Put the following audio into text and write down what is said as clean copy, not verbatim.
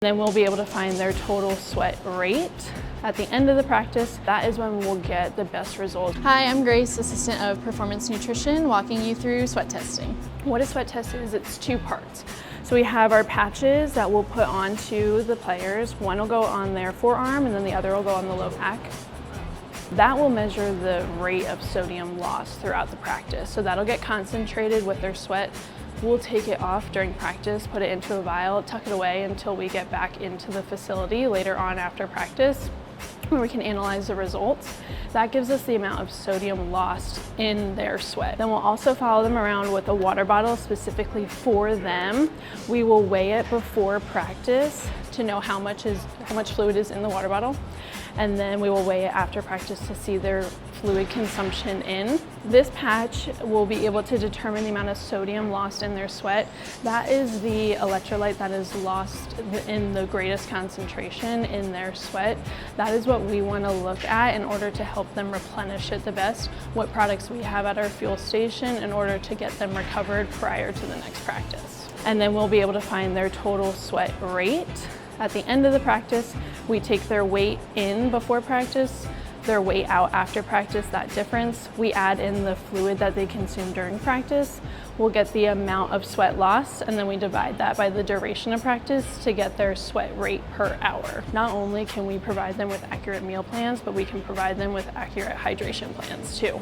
Then we'll be able to find their total sweat rate. At the end of the practice, that is when we'll get the best results. Hi, I'm Grace, Assistant of Performance Nutrition, walking you through sweat testing. What a sweat test is, it's two parts. So we have our patches that we'll put onto the players. One will go on their forearm and then the other will go on the low back. That will measure the rate of sodium loss throughout the practice. So that'll get concentrated with their sweat. We'll take it off during practice, put it into a vial, tuck it away until we get back into the facility later on after practice, where we can analyze the results. That gives us the amount of sodium lost in their sweat. Then we'll also follow them around with a water bottle specifically for them. We will weigh it before practice to know how much fluid is in the water bottle. And then we will weigh it after practice to see their fluid consumption in. This patch will be able to determine the amount of sodium lost in their sweat. That is the electrolyte that is lost in the greatest concentration in their sweat. That is what we want to look at in order to help them replenish it the best. What products we have at our fuel station in order to get them recovered prior to the next practice. And then we'll be able to find their total sweat rate. At the end of the practice, we take their weight in before practice, their weight out after practice, that difference. We add in the fluid that they consume during practice. We'll get the amount of sweat lost, and then we divide that by the duration of practice to get their sweat rate per hour. Not only can we provide them with accurate meal plans, but we can provide them with accurate hydration plans too.